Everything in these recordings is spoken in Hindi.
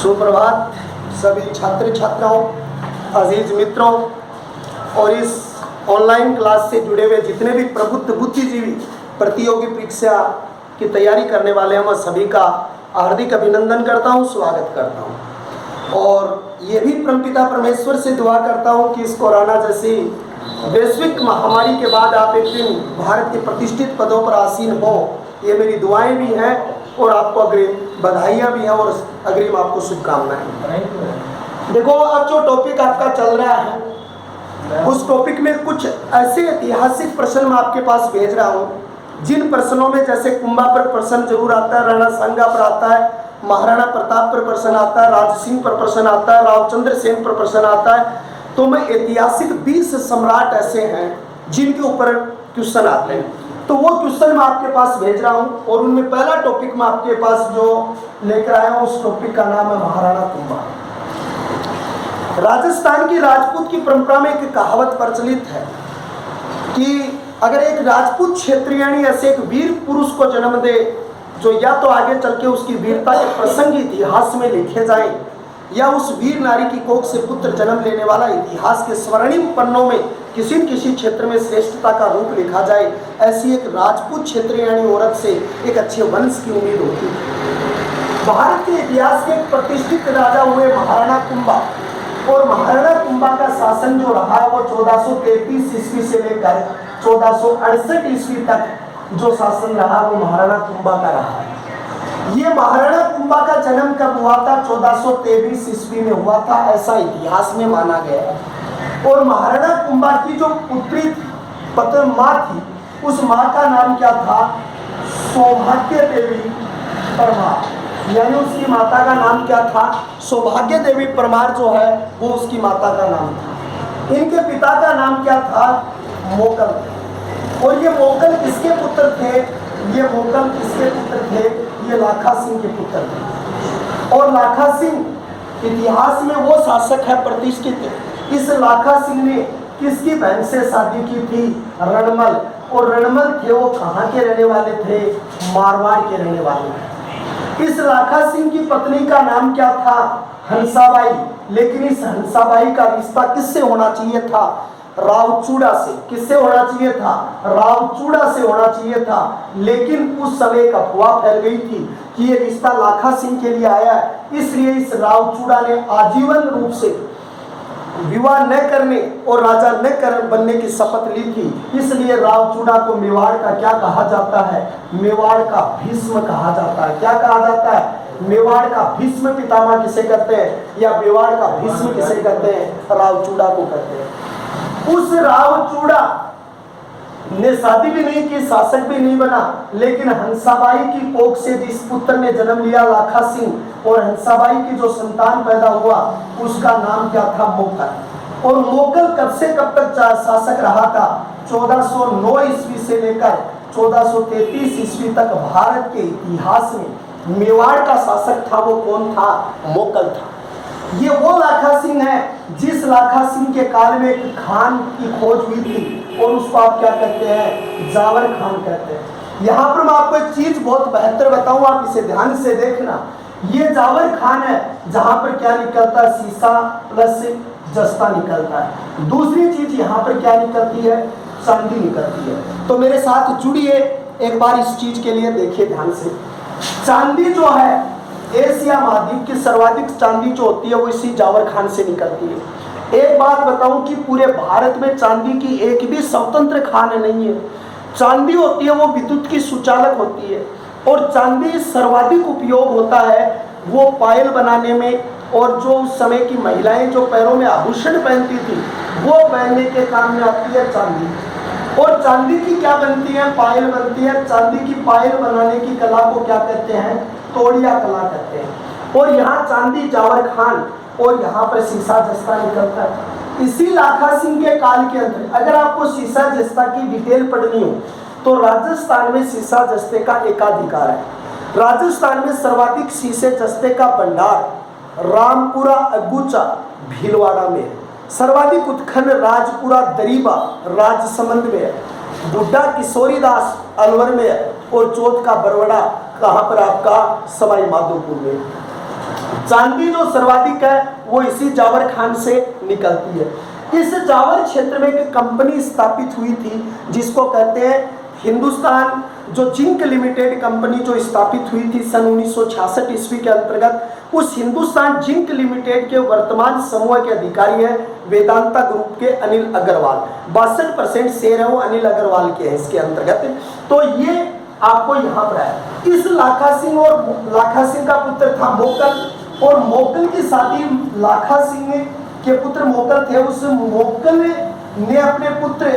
सुप्रभात सभी छात्र छात्राओं, अजीज मित्रों और इस ऑनलाइन क्लास से जुड़े हुए जितने भी प्रबुद्ध बुद्धिजीवी प्रतियोगी परीक्षा की तैयारी करने वाले हैं, मैं सभी का हार्दिक अभिनंदन करता हूं, स्वागत करता हूं। और ये भी परमपिता परमेश्वर से दुआ करता हूं कि इस कोरोना जैसी वैश्विक महामारी के बाद आप एक दिन भारत के प्रतिष्ठित पदों पर आसीन हो। ये मेरी दुआएं भी हैं और आपको अग्रिम बधाइयाँ भी हैं और अग्रिम आपको शुभकामनाएं। देखो, अब जो टॉपिक आपका चल रहा है उस टॉपिक में कुछ ऐसे ऐतिहासिक प्रश्न मैं आपके पास भेज रहा हूँ जिन प्रश्नों में जैसे कुंभा पर प्रश्न जरूर आता है, राणा सांगा पर आता है, महाराणा प्रताप पर प्रश्न आता है, राज सिंह पर प्रश्न आता है, रावचंद्र सेन पर प्रश्न आता है। तो मैं ऐतिहासिक 20 सम्राट ऐसे हैं जिनके ऊपर क्वेश्चन आते हैं, तो वो क्वेश्चन मैं आपके पास भेज रहा हूँ। और उनमें पहला टॉपिक मैं आपके पास जो लेकर आया हूँ उस टॉपिक का नाम है महाराणा कुंभा। राजस्थान की राजपूत की परंपरा में एक कहावत प्रचलित है कि अगर एक राजपूत क्षेत्रीय ऐसे एक वीर पुरुष को जन्म दे जो या तो आगे चल के उसकी वीरता के प्रसंग इतिहास में लिखे जाएं या उस वीर नारी की कोख से पुत्र जन्म लेने वाला इतिहास के स्वर्णिम पन्नों में किसी न किसी क्षेत्र में श्रेष्ठता का रूप लिखा जाए, ऐसी एक राजपूत क्षेत्रीय औरत से एक अच्छे वंश की उम्मीद होती है। भारत के इतिहास के एक प्रतिष्ठित राजा हुए महाराणा कुंभा, और महाराणा कुंभा का शासन जो रहा है वो 1433 ईस्वी से लेकर 1468 ईस्वी तक जो शासन रहा वो महाराणा कुंभा का रहा है। ये महाराणा कुंभा का जन्म कब हुआ था? 1423 ईस्वी में हुआ था, ऐसा इतिहास में माना गया है। और महाराणा कुंभा की जो पुत्री पत्र माँ थी, उस माँ का नाम क्या था? सौभाग्य देवी परमार, यानी उसकी माता का नाम क्या था? सौभाग्य देवी परमार जो है वो उसकी माता का नाम था। इनके पिता का नाम क्या था? मोकल। और ये मोकल किसके पुत्र थे? ये मोकल किसके पुत्र थे? ये लाखा सिंह के पुत्र थे। और लाखा सिंह इतिहास में वो शासक है प्रतिष्ठित। इस लाखा सिंह ने किसकी बहन से शादी की थी? रणमल। और रणमल थे वो कहाँ के रहने वाले थे? मारवाड़ के रहने वाले थे। इस लाखा सिंह की पत्नी का नाम क्या था? हंसाबाई। लेकिन इस हंसाबाई का रिश्ता किससे होना चाहिए था? रावचूड़ा से। किससे होना चाहिए था? रावचूड़ा से होना चाहिए था। लेकिन उस समय एक अफवाह फैल गई थी कि ये रिश्ता लाखा सिंह के लिए आया है, इसलिए इस रावचूड़ा ने आजीवन रूप से विवाह न करने और राजा न बनने की शपथ ली थी। इसलिए रावचूड़ा को मेवाड़ का क्या कहा जाता है? मेवाड़ का भीष्म कहा जाता है। क्या कहा जाता है? मेवाड़ का भीष्म पितामह किसे कहते हैं, या मेवाड़ का भीष्म किसे कहते हैं? रावचूड़ा को कहते हैं। उस रावचूड़ा ने शादी भी नहीं की, शासक भी नहीं बना, लेकिन हंसाबाई की कोख से जिस पुत्र ने जन्म लिया लाखा सिंह, और हंसाबाई की जो संतान पैदा हुआ उसका नाम क्या था? मोकल। और मोकल कब से कब तक शासक रहा था? 1409 ईस्वी से लेकर 1433 ईस्वी तक भारत के इतिहास में मेवाड़ का शासक था वो कौन था? मोकल था। ये वो लाखा सिंह है जिस लाखा सिंह के काल में एक खान की खोज हुई थी और उसको आप क्या कहते हैं? जावर खान कहते हैं। यहाँ पर मैं आपको एक चीज बहुत बेहतर बताऊं, आप इसे ध्यान से देखना। ये जावर खान है जहाँ पर क्या निकलता है? शीशा प्लस जस्ता निकलता है। दूसरी चीज यहाँ पर क्या निकलती है? चांदी निकलती है। तो मेरे साथ जुड़िए, एक बार इस चीज के लिए देखिए ध्यान से। चांदी जो है एशिया महाद्वीप की सर्वाधिक चांदी जो होती है वो इसी जावर खान से निकलती है। एक बात बताऊं कि पूरे भारत में चांदी की एक भी स्वतंत्र खान नहीं है। चांदी होती है वो विद्युत की सुचालक होती है, और चांदी सर्वाधिक उपयोग होता है वो पायल बनाने में, और जो उस समय की महिलाएं जो पैरों में आभूषण पहनती थी वो पहनने के काम में आती है चांदी। और चांदी की क्या बनती है? पायल बनती है। चांदी की पायल बनाने की कला को क्या कहते हैं? तोड़िया कला कहते हैं। और यहाँ चांदी जावर खान और यहाँ पर शीशा जस्ता निकलता है। इसी लाखा सिंह के काल के अंदर अगर आपको शीशा जस्ता की डिटेल पढ़नी हो तो राजस्थान में शीशा जस्ते का एकाधिकार है। राजस्थान में सर्वाधिक शीशे जस्ते का भंडार रामपुरा अगुचा भीलवाड़ा में है। सर्वाधिक उत्खनन राजपुरा दरीबा राजसमंद में है। बुड्ढा किशोरीदास अलवर में है। और चौथ का बरवड़ा कहाँ पर? आपका सवाई माधोपुर में। चांदी जो सर्वाधिक है वो इसी जावर खान से निकलती है। इस जावर क्षेत्र में एक कंपनी स्थापित हुई थी जिसको कहते हैं हिंदुस्तान जो जिंक लिमिटेड कंपनी जो स्थापित हुई थी सन 1966 ईस्वी के अंतर्गत। उस हिंदुस्तान जिंक लिमिटेड के वर्तमान समूह के अधिकारी हैं वेदांता ग्रुप के अनिल अग्रवाल। 62% शेयर है वो अनिल अग्रवाल के हैं इसके अंतर्गत। तो ये आपको यहाँ पर है। इस लाखा सिंह और लाखा सिंह का पुत्र था मोकल, और मोकल की शादी लाखा सिंह के पुत्र मोकल थे, उस मोकल ने अपने पुत्र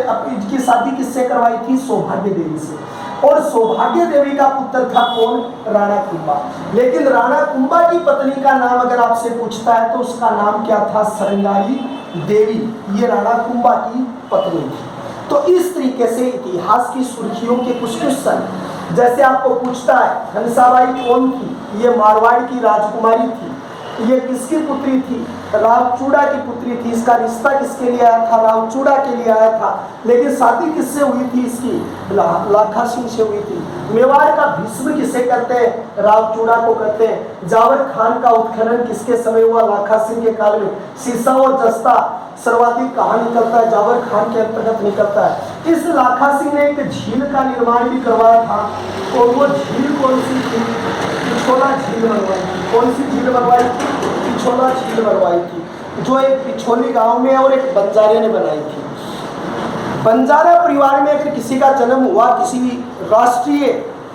की शादी किससे करवाई थी? सौभाग्य देवी से। और सौभाग्य देवी का पुत्र था कौन? राणा कुंभा। लेकिन राणा कुंभा की पत्नी का नाम अगर आपसे पूछता है तो उसका नाम क्या था? सरंगाई देवी। ये राणा कुंभा की पत्नी थी। तो इस तरीके से इतिहास की सुर्खियों के कुछ क्वेश्चन, जैसे आपको पूछता है हंसाबाई कौन थी? ये मारवाड़ की राजकुमारी थी। ये किसकी पुत्री थी? रावचूड़ा की पुत्री थी। इसका रिश्ता किसके लिए आया था? रावचूड़ा के लिए आया था। लेकिन शादी किससे हुई थी इसकी? लाखा सिंह से हुई थी। मेवाड़ का भीष्म किसे कहते हैं? रावचूड़ा को कहते हैं। जावर खान का उत्खनन किसके समय हुआ? लाखा सिंह के काल में। सीसा और जस्ता सर्वाधिक कहाँ निकलता है? जावर खान के अंतर्गत निकलता है। इस लाखा सिंह ने एक झील का निर्माण भी करवाया था, और वो झील कौन सी थी? पिछोला झील बनवाई थी। कौन सी झील बनवाई थी? पिछोला झील बनवाई थी, जो एक पिछोली गांव में और एक बंजारे ने बनाई थी। बंजारा परिवार में अगर किसी का जन्म हुआ, किसी राष्ट्रीय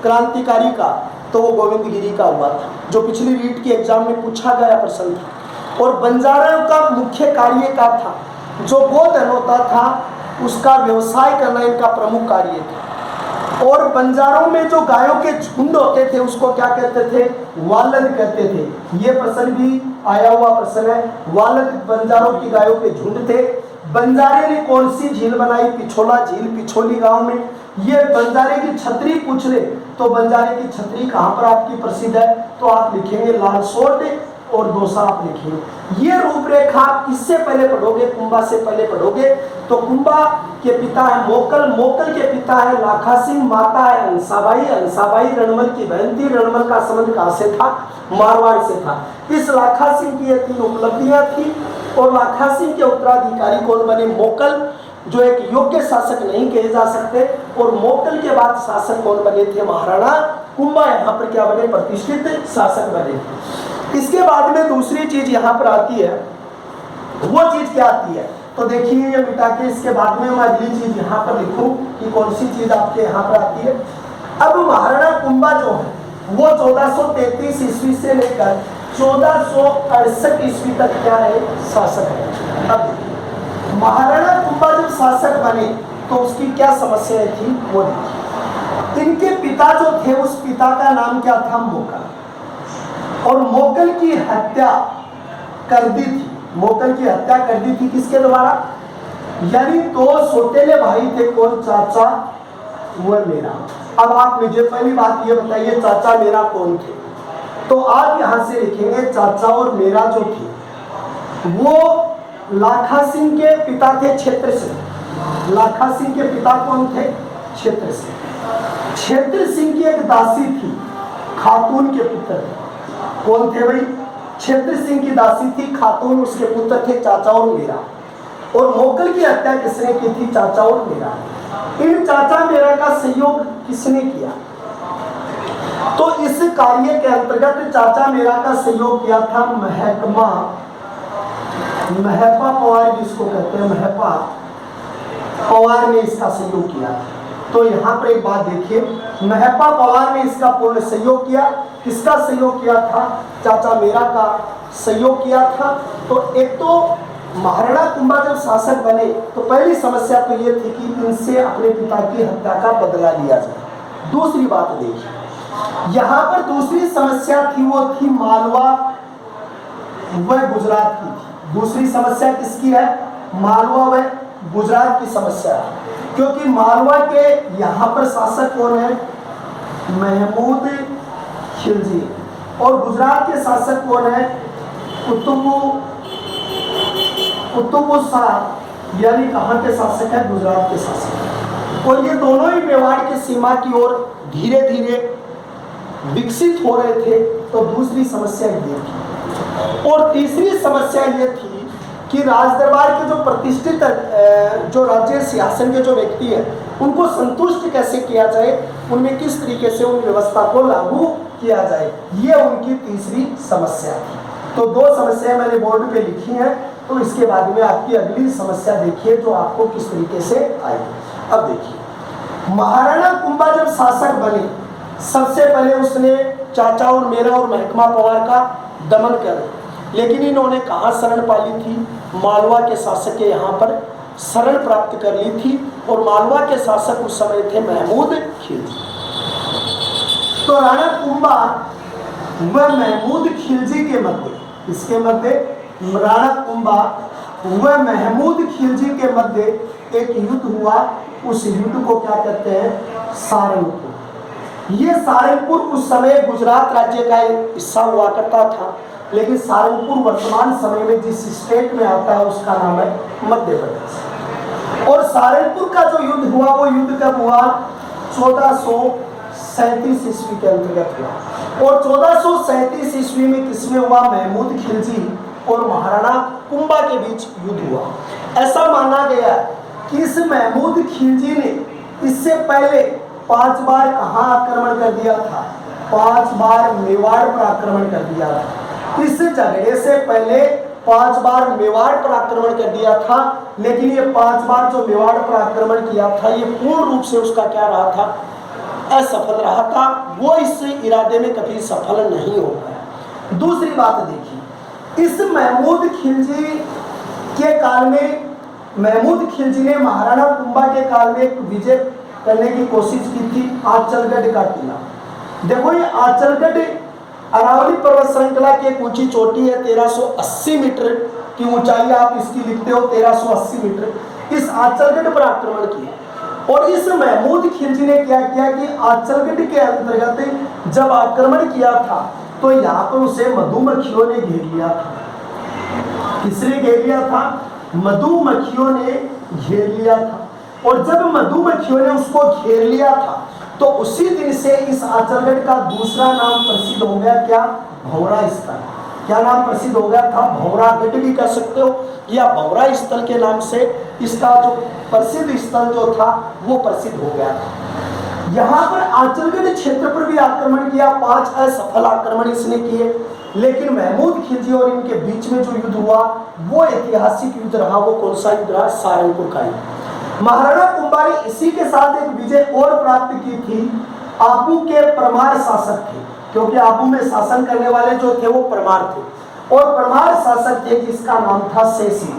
क्रांतिकारी का, तो वो गोविंद गिरी का हुआ था, जो पिछली रीट के एग्जाम में पूछा गया प्रश्न था। और बंजारा का मुख्य कार्य क्या था? जो गोधन होता था उसका व्यवसाय करना इनका प्रमुख कार्य था। और बंजारों में जो गायों के झुंड होते थे उसको क्या कहते थे? वालद कहते थे। ये प्रश्न भी आया हुआ प्रश्न है। वालद बंजारों की गायों के झुंड थे। बंजारे ने कौन सी झील बनाई? पिछोला झील, पिछोली गांव में। ये बंजारे की छतरी पूछ ले तो बंजारे की छतरी कहाँ पर आपकी प्रसिद्ध है? तो आप लिखेंगे लालसोट और दोसा आप लिखेंगे। ये रूपरेखा आप किससे पहले पढ़ोगे? कुंभा से पहले पढ़ोगे। तो कुंभा के पिता है मोकल, मोकल के पिता है लाखा सिंह, माता है हंसाबाई, हंसाबाई रणमल की बहन थी। रणमल का संबंध कहाँ से था? मारवाड़ से था। इस लाखा सिंह की ये 3 उपलब्धियां थी। और लाखा सिंह के उत्तराधिकारी कौन बने? मोकल, जो एक योग्य शासक नहीं कहे जा सकते। और मोकल के बाद शासक कौन बने थे? महाराणा कुंभा यहाँ पर क्या बने? प्रतिष्ठित शासक बने। इसके बाद में दूसरी चीज यहाँ पर आती है, वो चीज क्या आती है? तो देखिए ये मिटा के इसके बाद में मैं अगली चीज यहाँ पर लिखूं कि कौन सी चीज आपके यहाँ पर आती है। अब महाराणा कुंभा जो है वो 1433 ईस्वी से लेकर 1468 ईस्वी तक क्या है? शासक है। अब महाराणा कुंभा जब शासक बने तो उसकी क्या समस्याएं थी वो देखिए। इनके पिता जो थे उस पिता का नाम क्या था? मोकल। और मोकल की हत्या कर दी थी। मोकल की हत्या कर दी थी किसके द्वारा? यानी 2 सौतेले भाई थे। कौन? चाचा वो मेरा। अब आप मुझे पहली बात ये बताइए, चाचा मेरा कौन थे? तो आप यहां से लिखेंगे चाचा और मेरा जो थे वो लाखा सिंह के पिता थे क्षेत्र से। लाखा सिंह के पिता कौन थे? क्षेत्र से। क्षेत्र सिंह की एक दासी थी, खातून के पुत्र थे। कौन थे भाई? क्षेत्र सिंह की दासी थी, खातून, उसके पुत्र थे चाचा और मेरा। और मोकल की हत्या किसने की थी? चाचा और मेरा। इन चाचा मेरा का सहयोग किसने किया? तो इस कार्य के अंतर्गत चाचा मेरा का सहयोग किया था महकमा, महपा पवार जिसको कहते हैं, महपा पवार ने इसका सहयोग किया। तो यहाँ पर एक बात देखिए, महपा पवार ने इसका पूर्ण सहयोग किया। किसका सहयोग किया था? चाचा मेरा का सहयोग किया था। तो एक तो महाराणा कुंभा जब शासक बने तो पहली समस्या तो ये थी कि इनसे अपने पिता की हत्या का बदला लिया जाए। दूसरी बात देखिए, यहाँ पर दूसरी समस्या थी वो थी मालवा व गुजरात की थी। दूसरी समस्या किसकी है? मालवा व गुजरात की समस्या है। क्योंकि मालवा के यहाँ पर शासक कौन है? महमूद खिलजी। और गुजरात के शासक कौन है? कुतुब शाह, यानी कहाँ के शासक है? गुजरात के शासक। और ये दोनों ही मेवाड़ की सीमा की ओर धीरे धीरे विकसित हो रहे थे। तो दूसरी समस्या ये थी और तीसरी समस्या ये थी कि राजदरबार के जो प्रतिष्ठित जो राज्य सिंहासन के जो व्यक्ति हैं उनको संतुष्ट कैसे किया जाए, उनमें किस तरीके से उन व्यवस्था को लागू किया जाए, ये उनकी तीसरी समस्या थी। तो दो समस्याएं मैंने बोर्ड पे लिखी हैं, तो इसके बाद में आपकी अगली समस्या देखिए जो आपको किस तरीके से आएगी। अब देखिए, महाराणा कुंभा जब शासक बने, सबसे पहले उसने चाचा और मेरा और महकमा पवार का दमन कर, लेकिन इन्होंने कहाँ शरण पाली थी? मालवा के शासक के यहाँ पर शरण प्राप्त कर ली थी, और मालवा के शासक उस समय थे महमूद खिलजी। तो राणा कुंभा व महमूद खिलजी के मध्य, इसके मध्य राणा कुंभा व महमूद खिलजी के मध्य एक युद्ध हुआ। उस युद्ध को क्या कहते हैं? सारंगपुर। ये सारंगपुर उस समय गुजरात राज्य का एक हिस्सा हुआ करता था, लेकिन सारंगपुर वर्तमान समय में जिस स्टेट में आता है उसका नाम है मध्य प्रदेश। और सारंगपुर का जो युद्ध हुआ वो युद्ध कब हुआ? 1437 ईस्वी के अंतर्गत हुआ। और 1437 ईस्वी में किसमें हुआ? महमूद खिलजी और महाराणा कुंभा के बीच युद्ध हुआ। ऐसा माना गया कि इस महमूद खिलजी ने इससे पहले 5 बार कहाँ आक्रमण कर दिया था? 5 बार मेवाड़ पर आक्रमण कर दिया था। इस झगड़े से पहले 5 बार मेवाड़ पर आक्रमण कर दिया था, लेकिन ये 5 बार जो मेवाड़ पर आक्रमण किया था ये पूर्ण रूप से उसका क्या रहा था? असफल रहा था। वो इस इरादे में कभी सफल नहीं हो पाया। दूसरी बात देखिए, इस महमूद खिलजी के काल में महमूद खिलजी ने महाराणा कुंभा के काल में एक विजय करने की कोशिश की थी, आंचलगढ़ का किला। देखो ये आंचलगढ़ अरावली पर्वत श्रृंखला की एक ऊंची चोटी है, 1380 मीटर की ऊंचाई, आप इसकी लिखते हो 1380 मीटर। इस आंचलगढ़ पर आक्रमण किया, और इस महमूद खिलजी ने क्या किया कि आंचलगढ़ के अंतर्गत जब आक्रमण किया था तो यहाँ पर उसे मधुमक्खियों ने घेर लिया था। किसने घेर लिया था? मधुमक्खियों ने घेर लिया था। और जब मधुमक्खियों ने उसको घेर लिया था तो उसी दिन से इस आंचलगढ़ का दूसरा नाम प्रसिद्ध हो गया, क्या? भौरा स्थल। क्या नाम प्रसिद्ध हो गया था? भौरागढ़ भी कह सकते हो, या भौरा स्थल के नाम से इसका जो प्रसिद्ध स्थल जो था वो प्रसिद्ध हो गया था। यहाँ पर आंचलगढ़ क्षेत्र पर भी आक्रमण किया, 5 असफल आक्रमण इसने किए, लेकिन महमूद खिलजी और इनके बीच में जो युद्ध हुआ वो ऐतिहासिक युद्ध रहा। वो कौन सा युद्ध रहा? सारंगपुर का युद्ध। महाराणा कुंभा ने इसी के साथ एक विजय और प्राप्त की थी। आबू के परमार शासक थे, क्योंकि आबू में शासन करने वाले जो थे वो परमार थे, और परमार शासक थे जिसका नाम था शेषी।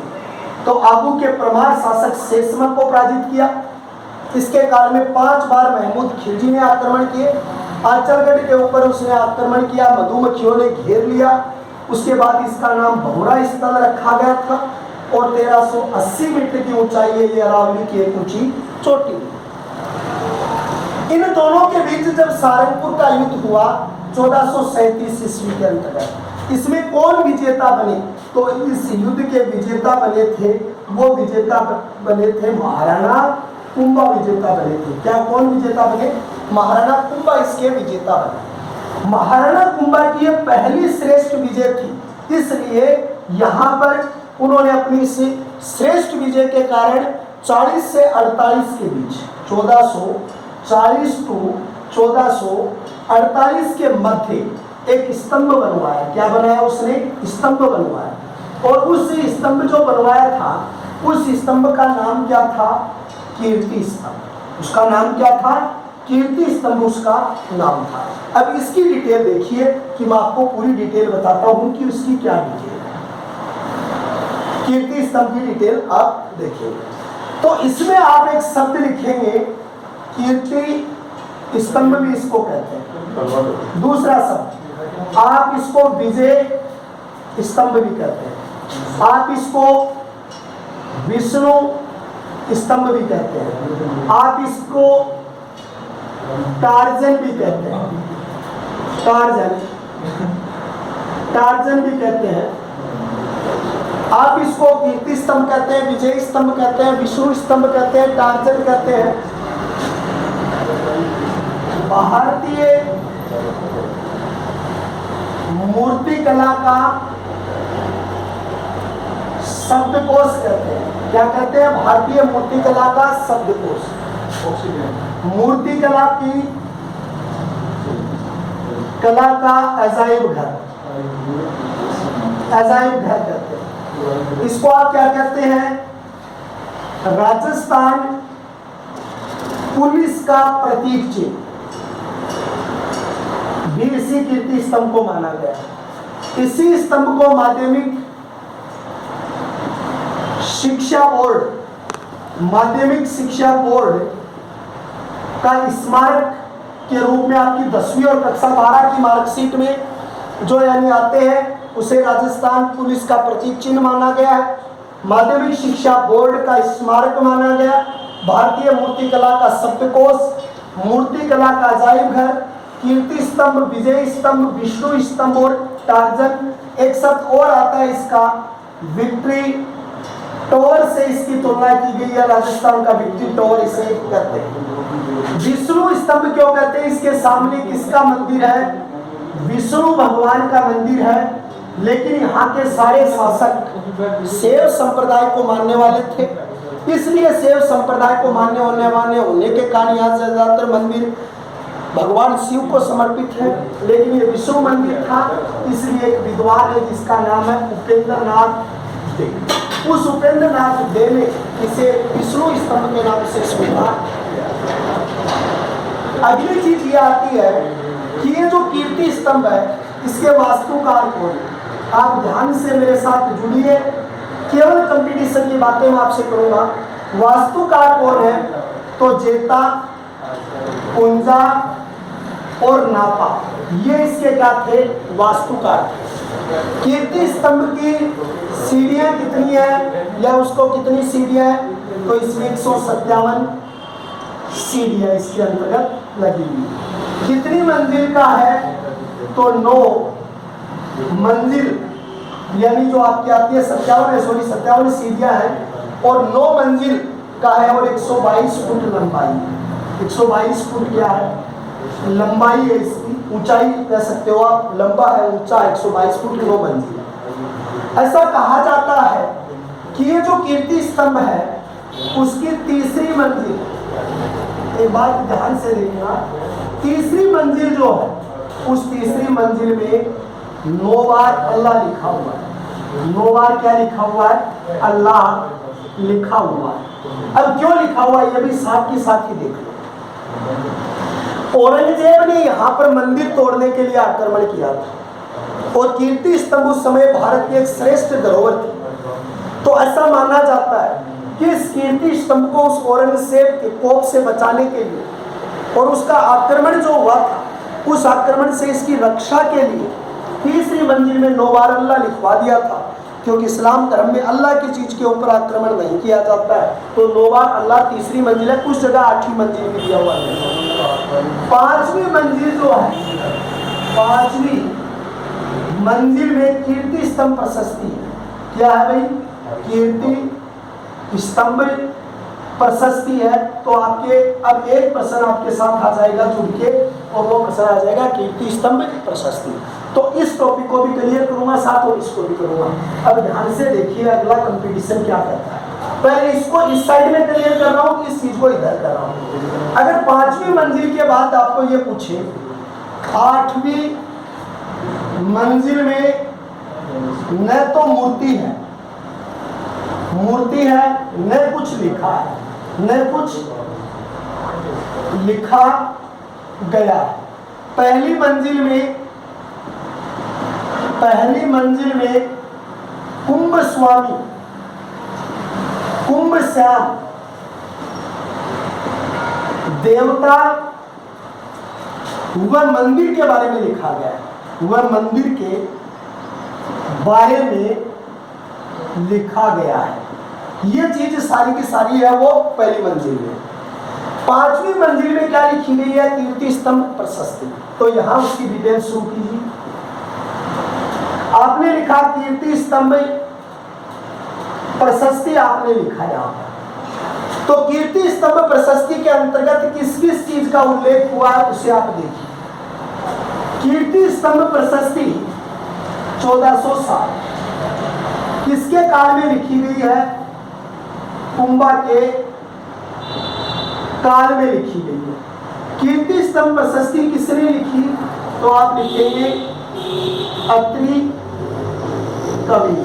तो आबू के परमार शासक शेषमल को पराजित किया। इसके काल में 5 बार महमूद खिलजी ने आक्रमण किए। आंचलगढ़ के ऊपर उसने आक्रमण किया, मधुमक्खियों ने घेर लिया। उसके बाद इसका नाम भौरा स्थल रखा गया था, और 1380 मीटर की ऊंचाई है ये अरावली की एक ऊंची चोटी। इन दोनों के बीच जब सारंगपुर का युद्ध हुआ 1437 ईस्वी के अंतर्गत, इसमें कौन विजेता बने? तो इस युद्ध के विजेता बने थे, वो विजेता बने थे महाराणा कुंभा विजेता बने थे। क्या कौन विजेता बने? महाराणा कुंभा इसके विजेता बने। महाराणा कुंभा की ये पहली श्रेष्ठ विजय थी, इसलिए यहाँ पर उन्होंने अपनी इस श्रेष्ठ विजय के कारण 40 से 48 के बीच 1440 टू 1448 के मध्य एक स्तंभ बनवाया। क्या बनाया उसने? स्तंभ बनवाया। और उस स्तंभ जो बनवाया था उस स्तंभ का नाम क्या था? कीर्ति स्तंभ। उसका नाम क्या था? कीर्ति स्तंभ उसका नाम था। अब इसकी डिटेल देखिए कि मैं आपको पूरी डिटेल बताता हूं कि उसकी क्या डिटेल है। कीर्ति स्तंभ की डिटेल आप देखिए तो इसमें आप एक शब्द लिखेंगे, कीर्ति स्तंभ भी इसको कहते हैं। दूसरा शब्द आप इसको विजय स्तंभ भी कहते हैं, आप इसको विष्णु स्तंभ भी कहते हैं, आप इसको टार्जन भी कहते हैं, टार्जन भी कहते हैं। आप इसको कीर्ति स्तंभ कहते हैं, विजय स्तंभ कहते हैं, विष्णु स्तंभ कहते हैं, टार्जन कहते हैं। भारतीय मूर्ति कला का शब्दकोश कहते हैं। क्या कहते हैं? भारतीय मूर्तिकला का शब्दकोश। मूर्तिकला की कला का अजायब घर, अजायब घर कहते हैं इसको। आप क्या कहते हैं? राजस्थान पुलिस का प्रतीक चिन्ह भी इसी कीर्ति स्तंभ को माना गया। इसी स्तंभ को माध्यमिक शिक्षा बोर्ड, माध्यमिक शिक्षा बोर्ड का स्मारक के रूप में आपकी 10वीं और कक्षा 12 की मार्कशीट में जो यानी आते हैं उसे राजस्थान पुलिस का प्रतीक चिन्ह माना गया है, माध्यमिक शिक्षा बोर्ड का स्मारक माना गया, भारतीय मूर्तिकला का शब्दकोश, मूर्तिकला का अजायब घर, कीर्ति स्तंभ, विजय स्तंभ, विष्णु स्तंभ और टार्जन। एक शब्द और आता है इसका, विक्ट्री टॉवर से इसकी तुलना की गई है। राजस्थान का विक्ट्री टॉवर इसे कहते हैं। विष्णु स्तंभ क्यों कहते हैं? इसके सामने किसका मंदिर है? विष्णु भगवान का मंदिर है। लेकिन यहाँ के सारे शासक शैव संप्रदाय को मानने वाले थे, इसलिए शैव संप्रदाय को मानने होने के कारण यहाँ से ज्यादातर मंदिर भगवान शिव को समर्पित है। लेकिन ये विष्णु मंदिर था, इसलिए एक विद्वान है जिसका नाम है उपेंद्र नाथ डे। उस उपेंद्र नाथ डे ने इसे विष्णु स्तंभ के नाम से स्वीकार। अगली चीज ये आती है कि ये जो कीर्ति स्तंभ है इसके वास्तुकार कौन है? आप ध्यान से मेरे साथ जुड़िए, केवल कंपटीशन की बातें मैं आपसे करूंगा। वास्तुकार कौन है? तो जेता, पुंजा और नापा, ये इसके क्या थे? वास्तुकार। कीर्ति स्तंभ की सीढ़ियां कितनी है या उसको कितनी सीढ़ियां है? तो इसमें 157 सीढ़ियां इसके अंतर्गत लगी हुई। कितनी मंजिल का है? तो 9 मंजिल, यानी जो आपकी आती है 57 सीढ़ियां हैं और 9 मंजिल का है और 122 फुट लंबाई। 122 फुट क्या है? लंबाई है इसकी। ऊंचाई कह सकते हो आप, लंबा है, ऊंचा 122 फुट 9 मंजिल। ऐसा कहा जाता है कि ये जो कीर्ति स्तंभ है उसकी तीसरी मंजिल, एक बात ध्यान से देखना, तीसरी मंजिल जो है उस तीसरी मंजिल में 9 बार अल्लाह लिखा हुआ है। 9 बार क्या लिखा हुआ है? अल्लाह लिखा हुआ है। अब क्यों लिखा हुआ है ये भी साथ ही देख लो। औरंगजेब ने यहाँ पर मंदिर तोड़ने के लिए आक्रमण किया था और कीर्ति स्तंभ उस समय भारत की एक श्रेष्ठ धरोहर थी। तो ऐसा माना जाता है कि इस कीर्ति स्तंभ को उस औरंगजेब के कोप से बचाने के लिए और उसका आक्रमण जो हुआ था उस आक्रमण से इसकी रक्षा के लिए तीसरी मंजिल में 9 बार अल्लाह लिखवा दिया था, क्योंकि इस्लाम धर्म में अल्लाह की चीज के ऊपर आक्रमण नहीं किया जाता है। तो 9 बार अल्लाह तीसरी मंजिल है, कुछ जगह 8वीं मंजिल भी दिया हुआ है। 5वीं मंजिल जो है, 5वीं मंजिल में कीर्ति स्तंभ प्रशस्ति है। क्या है भाई? कीर्ति स्तंभ प्रशस्ति है। तो आपके अब एक प्रश्न आपके साथ आ जाएगा जुड़ के, और वो प्रश्न आ जाएगा कीर्ति स्तंभ प्रशस्ति। तो इस टॉपिक को भी क्लियर करूंगा साथ और इसको भी करूंगा। अब ध्यान से देखिए अगला कंपटीशन क्या करता है। पहले इसको इस साइड में क्लियर कर रहा हूँ, इस चीज को इधर कर रहा हूँ। अगर 5वीं मंजिल के बाद आपको ये पूछे 8वीं मंजिल में न तो मूर्ति है, न कुछ लिखा है, न कुछ लिखा गया है। पहली मंजिल में कुंभ स्वामी, कुंभ श्याम देवता वह मंदिर के बारे में लिखा गया है। वह मंदिर के बारे में लिखा गया है। ये चीज सारी की सारी है वो पहली मंजिल में। 5वीं मंजिल में क्या लिखी गई है? कीर्ति स्तंभ प्रशस्ति। तो यहां उसकी डिटेल शुरू कीजिए। आपने लिखा कीर्ति स्तंभ प्रशस्ति, आपने लिखा यहाँ पर। तो कीर्ति स्तंभ प्रशस्ति के अंतर्गत किस किस चीज का उल्लेख हुआ है उसे आप देखिए। कीर्ति स्तंभ प्रशस्ति 1460, किसके काल में लिखी गई है? कुंभा के काल में लिखी गई है। कीर्ति स्तंभ प्रशस्ति किसने लिखी? तो आप लिखेंगे अत्रि कवि।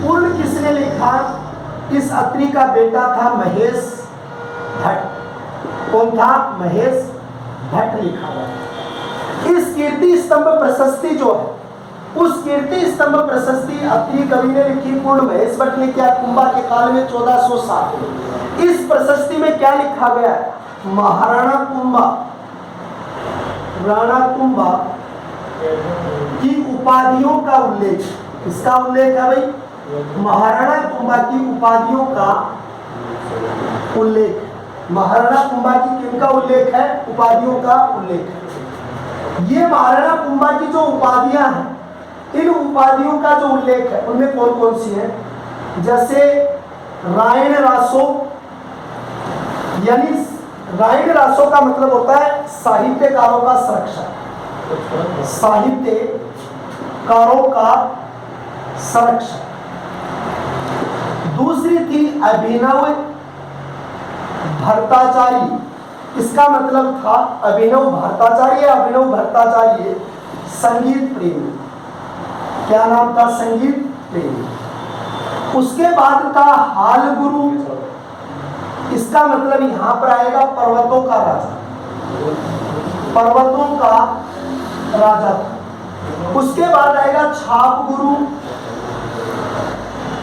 पूर्ण किसने लिखा? इस अत्रि का बेटा था महेश भट्ट। कौन था? महेश भट्ट लिखा गया। इस कीर्ति स्तंभ प्रशस्ति जो है, उस कीर्ति स्तंभ प्रशस्ति अत्रि कवि ने लिखी, पूर्ण महेश भट्ट ने किया कुंभा के काल में 1407 में। इस प्रशस्ति में क्या लिखा गया है? महाराणा कुंभा, राणा कुंभा की उपाधियों का उल्लेख। किसका उल्लेख है भाई? महाराणा कुंभा की उपाधियों का उल्लेख। महाराणा कुंभा की किनका उल्लेख है? उपाधियों का उल्लेख है। ये महाराणा कुंभा की जो उपाधियां हैं, इन उपाधियों का जो उल्लेख है उनमें कौन कौन सी है? जैसे रायण रासो, यानी रायण रासो का मतलब होता है साहित्यकारों का संरक्षण, साहित्यकारों का संरक्षण। दूसरी थी अभिनव भट्टाचार्य। इसका मतलब था अभिनव भट्टाचार्य, अभिनव भट्टाचार्य संगीत प्रेमी। क्या नाम था? संगीत प्रेमी। उसके बाद था हाल गुरु। इसका मतलब यहां पर आएगा पर्वतों का राजा, पर्वतों का राजा था। उसके बाद आएगा छाप गुरु,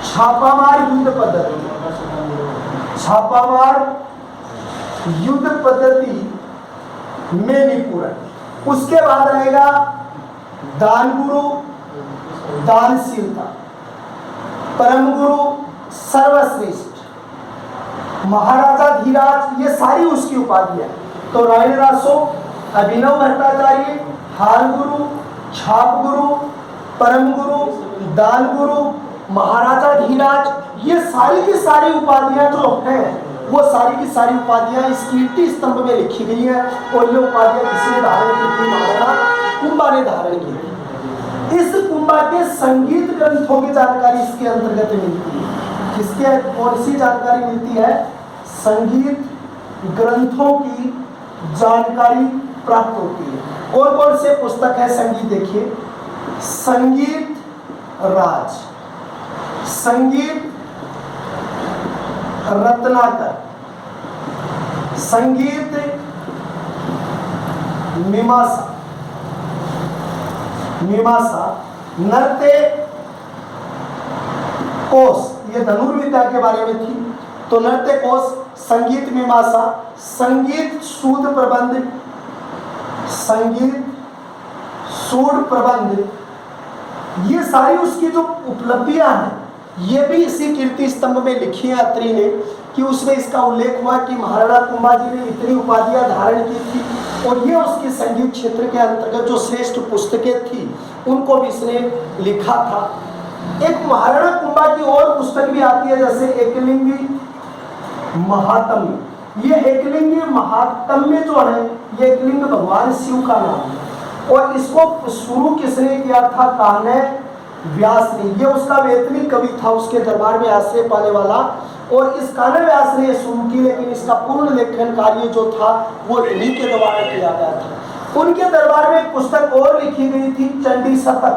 छापामार युद्ध पद्धति, छापामार युद्ध पद्धति में निपुण। उसके बाद आएगा दान गुरु, दानशीलता, परम गुरु, सर्वश्रेष्ठ, महाराजा धीराज, ये सारी उसकी उपाधियां। तो रायण रासो, अभिनव भट्टाचार्य, हाल गुरु, छाप गुरु, परम गुरु, दान गुरु, महाराजा धीराज, ये सारी की सारी उपाधियां जो हैं, वो सारी की सारी उपाधियां इस कीर्ति स्तंभ में लिखी गई हैं। और ये उपाधियां किसने धारण की थी? महाराणा कुंभा ने धारण की थी। इस कुंभा के संगीत ग्रंथों की जानकारी इसके अंतर्गत मिलती है। किसके कौन सी जानकारी मिलती है? संगीत ग्रंथों की जानकारी प्राप्त होती है। कौन कौन से पुस्तक है संगीत? देखिए, संगीत राज, संगीत रत्नाकर, संगीत मीमांसा, मीमांसा, नृत्य कोश, ये धनुर्विद्या के बारे में थी, तो नृत्य कोश, संगीत मीमांसा, संगीत सूद प्रबंध, संगीत सूद प्रबंध, ये सारी उसकी जो उपलब्धियां हैं, ये भी इसी कीर्ति स्तंभ में लिखी है अत्रि ने, कि उसमें इसका उल्लेख हुआ कि महाराणा कुंभा जी ने इतनी उपाधियां धारण की थी। और ये उसकी संगीत क्षेत्र के अंतर्गत जो श्रेष्ठ पुस्तकें थी, उनको भी इसने लिखा था। एक महाराणा कुंभा की और पुस्तक भी आती है, जैसे एकलिंगी महात्म्य। ये एकलिंगी महात्म्य जो है, ये एकलिंग भगवान शिव का नाम है। और इसको शुरू किसने किया था? कान्ह व्यास ने। ये उसका वेतनी कवि था, उसके दरबार में आश्रय पाने वाला। और इस कान्ह व्यास ने शुरू की, लेकिन इसका पूर्ण लेखन कार्य जो था वो इन्हीं के द्वारा किया गया था। उनके दरबार में एक पुस्तक और लिखी गई थी, चंडी शतक।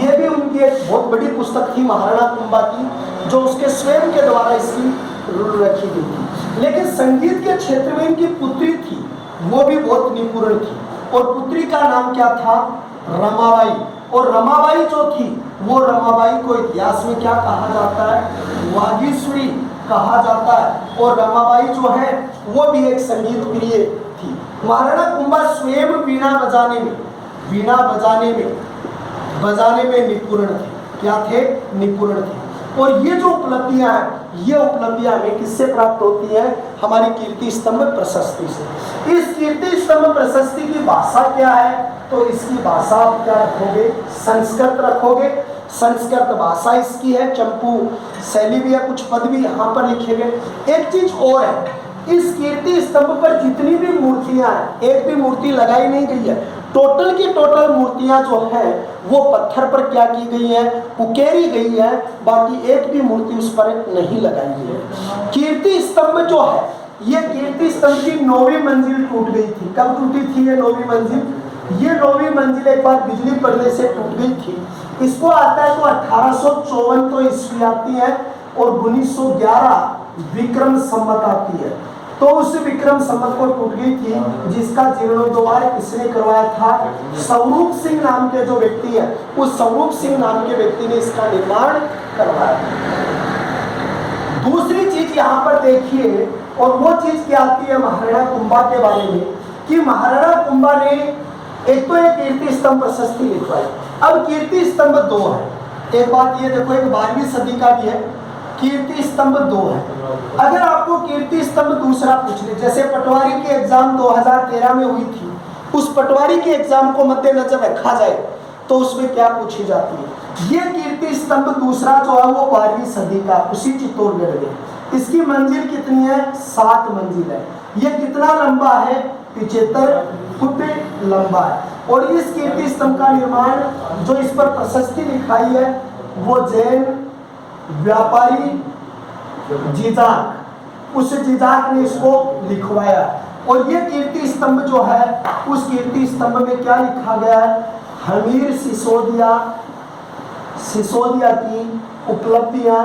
ये भी उनकी एक बहुत बड़ी पुस्तक थी महाराणा कुंभा की, जो उसके स्वयं के द्वारा इसकी रखी गई थी। लेकिन संगीत के क्षेत्र में इनकी पुत्री थी, वो भी बहुत निपुण थी। और पुत्री का नाम क्या था? रमाबाई। और रमाबाई जो थी, वो रमाबाई को इतिहास में क्या कहा जाता है? वागीश्वरी कहा जाता है। और रमाबाई जो है वो भी एक संगीत प्रिय थी। महाराणा कुंभा स्वयं वीणा बजाने में निपुण थे। क्या थे? निपुण थे। और ये जो उपलब्धियां हैं, ये उपलब्धियां हमें किससे प्राप्त होती है? हमारी कीर्ति स्तंभ प्रशस्ति से। इस कीर्ति स्तंभ प्रशस्ति की भाषा क्या है? तो इसकी भाषा आप क्या रखोगे? संस्कृत रखोगे। संस्कृत भाषा इसकी है, चंपू शैली भी है, कुछ पद भी यहाँ पर लिखे गए। एक चीज और है, इस कीर्ति स्तंभ पर जितनी भी मूर्तियां हैं, एक भी मूर्ति लगाई नहीं गई है, टोटल की टोटल मूर्तियां जो है वो पत्थर पर क्या की गई है, उकेरी गई है, बाकी एक भी मूर्ति उस पर नहीं लगाई गई है। कीर्ति स्तंभ जो है, ये कीर्ति स्तंभ की 9वीं मंजिल टूट गई थी। कब टूटी थी ये 9वीं मंजिल? ये 9वीं मंजिल एक बार बिजली पड़ने से टूट गई थी। इसको आता है तो 1854 तो ईस्वी आती है और 1911 विक्रम संवत आती है। तो उस विक्रम संवत को टूट गई थी, जिसका जीर्णोद्धार किसने करवाया था? स्वरूप सिंह नाम के जो व्यक्ति है, उस स्वरूप सिंह नाम के व्यक्ति ने इसका निर्माण करवाया। दूसरी चीज यहाँ पर देखिए, और वो चीज क्या आती है महाराणा कुंभा के बारे में, कि महाराणा कुंभा ने एक तो एक कीर्ति स्तंभ प्रशस्ति लिखवाई। अब कीर्ति स्तंभ 2 है। एक बात ये देखो, एक 12वीं सदी का भी है, कीर्ति स्तंभ 2 है। अगर आपको कीर्ति स्तंभ दूसरा पूछ ले, जैसे पटवारी की एग्जाम 2013 में हुई थी, उस पटवारी के एग्जाम को मद्देनजर रखा जाए तो उसमें क्या पूछी जाती है? ये कीर्ति स्तंभ दूसरा जो है वो 12वीं सदी का, उसी चित्तौड़गढ़ में। इसकी मंजिल कितनी है? 7 मंजिल है। ये कितना लंबा है? 75 फुट लंबा है। और इस कीर्ति स्तंभ का निर्माण, जो इस पर प्रशस्ति लिखाई है, वो जैन व्यापारी जिजाक, उस जिजाक ने इसको लिखवाया। और ये कीर्ति स्तंभ जो है, उस कीर्ति स्तंभ में क्या लिखा गया है? हमीर सिसोदिया की उपलब्धियां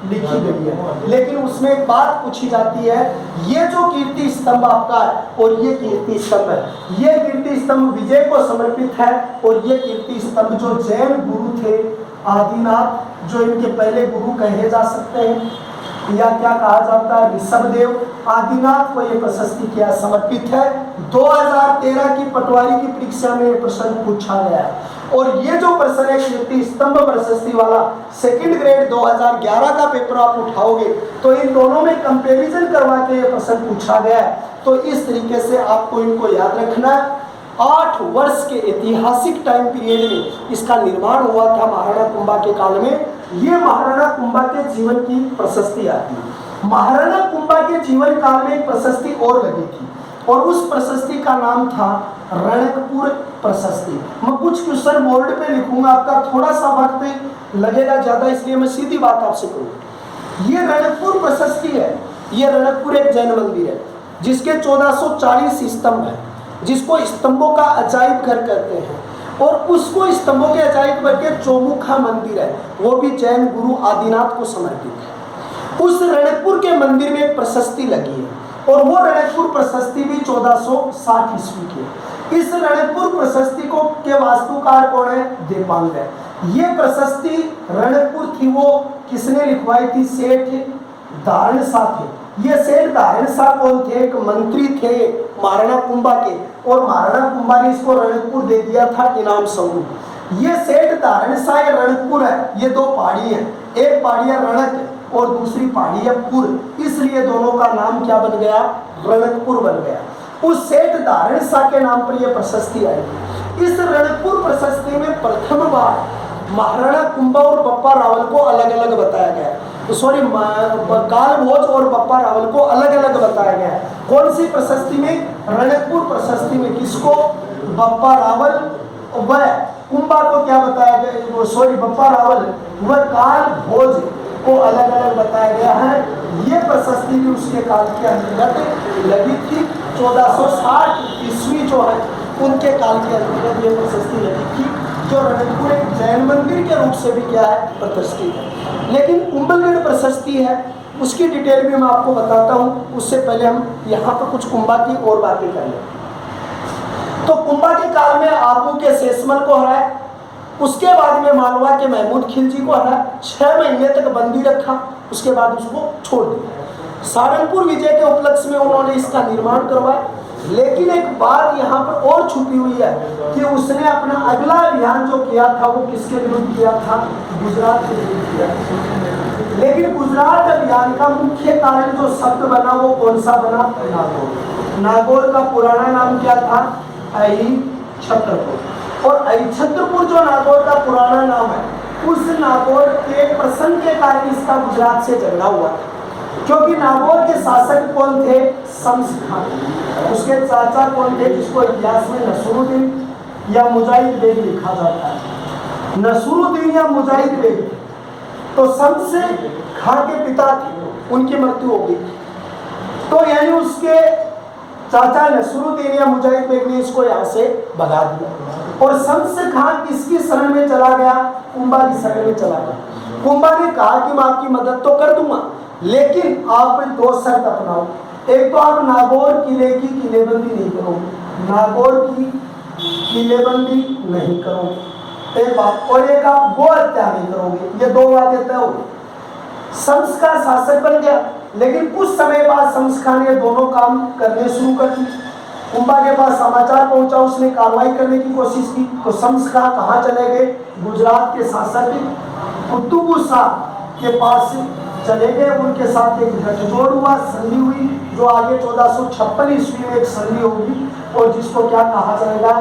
लिखी गई है। लेकिन उसमें एक बात पूछी जाती है, ये जो कीर्ति स्तंभ आपका है और ये कीर्ति स्तंभ है, ये कीर्ति स्तंभ विजय को समर्पित है। और ये कीर्ति स्तंभ जो जैन गुरु थे आदिनाथ, जो इनके पहले गुरु कहे जा सकते हैं, या क्या कहा जाता है, ऋषभदेव आदिनाथ को ये प्रशस्ति क्या समर्पित है। 2013 की पटवारी की परीक्षा में ये प्रश्न पूछा गया है। और ये जो प्रश्न है कीर्ति स्तंभ प्रशस्ति वाला, सेकंड ग्रेड 2011 का पेपर आप उठाओगे तो इन दोनों में कंपैरिजन करवा के ये प्रश्न पूछा गया है। तो इस तरीके से आपको इनको याद रखना है। 8 वर्ष के ऐतिहासिक टाइम पीरियड में इसका निर्माण हुआ था महाराणा कुंभा के काल में। ये महाराणा कुंभा के जीवन की प्रशस्ति आती है। महाराणा कुंभा के जीवन काल में एक प्रशस्ति और लगी थी, और उस प्रशस्ति का नाम था रणकपुर प्रशस्ति। मैं कुछ क्वेश्चन बोर्ड पे लिखूंगा, आपका थोड़ा सा वक्त लगेगा ज्यादा, इसलिए मैं सीधी बात आपसे करूँ। ये रणकपुर प्रशस्ति है। ये रणकपुर एक जैन मंदिर है जिसके 1440 स्तंभ है, जिसको स्तंभों का अजायब घर कहते हैं। और उसको स्तंभों के अजायब घर के चौमुखा मंदिर है, वो भी जैन गुरु आदिनाथ को समर्पित है। उस रणकपुर के मंदिर में एक प्रशस्ति लगी है, और वो रणकपुर प्रशस्ति भी 1460 ईस्वी की है। इस रणकपुर प्रशस्ति को के वास्तुकार कौन है? देपांग है। ये प्रशस्ति रणकपुर थी वो किसने लिखवाई थी? सेठ धारण शाह थे। ये सेठ धारण शाह कौन थे? एक मंत्री थे महाराणा कुंभा के, और महाराणा कुंभा ने इसको रणकपुर दे दिया था इनाम स्वरूप। ये सेठ धारण शाह रणकपुर है, ये 2 पहाड़ी है, एक पहाड़ी है रणक और दूसरी पहाड़ी है पुर, इसलिए दोनों का नाम क्या बन गया? रणकपुर बन गया। उस सेठ धारण शाह के नाम पर यह प्रशस्ति आई। इस रणकपुर प्रशस्ति में प्रथम बार महाराणा कुंभा और बप्पा रावल को अलग अलग बताया गया है। तो सॉरी, काल भोज और बप्पा रावल को अलग अलग बताया गया है। कौन सी प्रशस्ति में? रणकपुर प्रशस्ति में। किसको? बप्पा रावल व कुंभा को क्या बताया गया? सॉरी, बप्पा रावल व काल भोज को अलग अलग बताया गया है। ये प्रशस्ति भी उसके काल के अंतर्गत लगी थी। 1460 ईस्वी जो है उनके काल के अंतर्गत ये प्रशस्ति लगी थी, जो रणकपुर एक जैन मंदिर के रूप से भी क्या है? प्रतिष्ठित है। लेकिन कुंभलगढ़ प्रशस्ति है, उसकी डिटेल भी मैं आपको बताता हूँ। उससे पहले हम यहाँ पर कुछ कुंभा की और बातें कर लें। तो कुंभा के काल में आबू के शेषमल को हराया, उसके बाद में मालवा के महमूद खिलजी को हराया, 6 महीने तक बंदी रखा, उसके बाद उसको छोड़ दिया। सारंगपुर विजय के उपलक्ष्य में उन्होंने इसका निर्माण करवाया। लेकिन एक बात यहाँ पर और छुपी हुई है कि उसने अपना अगला अभियान जो किया था वो किसके विरुद्ध किया था? गुजरात के विरुद्ध किया था। लेकिन गुजरात अभियान का मुख्य कारण जो शब्द बना वो कौन सा बना? नागौर। नागौर का पुराना नाम क्या था? अहिछत्रपुर। और अहिछत्रपुर जो नागौर का पुराना नाम है, उस नागौर के प्रसंग के कारण इसका गुजरात से झगड़ा हुआ था। क्योंकि नागौर के शासक कौन थे? शम्स खान। उसके चाचा कौन थे जिसको इतिहास में नसरुद्दीन या मुजाहिद बेग लिखा जाता है, नसरुद्दीन या मुजाहिद बेग। तो शम्स खां के पिता थे, उनकी मृत्यु हो गई। तो यानी उसके चाचा नसरुद्दीन या मुजाहिद बेग ने इसको यहाँ से भगा दिया और शम्स खां किसकी शरण में चला गया? कुंभा की शरण में चला गया। कुंभा ने कहा कि मैं आपकी मदद तो कर दूंगा, लेकिन आप 2 शर्त अपनाओ। एक तो आप नागौर किले की किलेबंदी नहीं करोगे, नागौर की किलेबंदी नहीं करोगे, एक बात, और एक आप गो हत्या नहीं करोगे। ये 2 बातें तय हो गई। शम्स का शासक बन गया, लेकिन कुछ समय बाद शम्स खान ने दोनों काम करने शुरू कर दिए। कुंभा के पास समाचार पहुंचा, उसने कार्रवाई करने की कोशिश की, तो शम्स खान कहाँ चले गए? गुजरात के शासक कुतुब शाह के पास चले गए। उनके साथ एक गठजोड़ हुआ, संधि हुई, जो आगे 1456 ईस्वी में एक संधि होगी और जिसको क्या कहा जाएगा?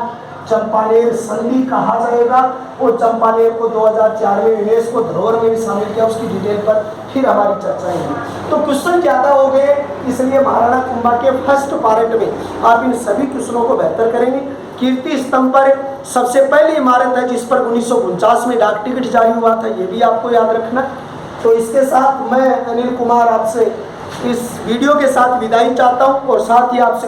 चंपानेर संधि कहा जाएगा। और चंपानेर को 2004 में यूनेस्को धरोहर में भी शामिल किया। उसकी डिटेल पर फिर हमारी चर्चा होगी। तो क्वेश्चन ज़्यादा हो गए, इसलिए महाराणा कुंभा के फर्स्ट पार्ट में आप इन सभी क्वेश्चनों को बेहतर करेंगे। कीर्ति स्तंभ पर सबसे पहली इमारत है जिस पर 1949 में डाक टिकट जारी हुआ था, ये भी आपको याद रखना। तो इसके साथ मैं अनिल कुमार आपसे इस वीडियो के साथ विदाई चाहता हूँ और साथ ही आपसे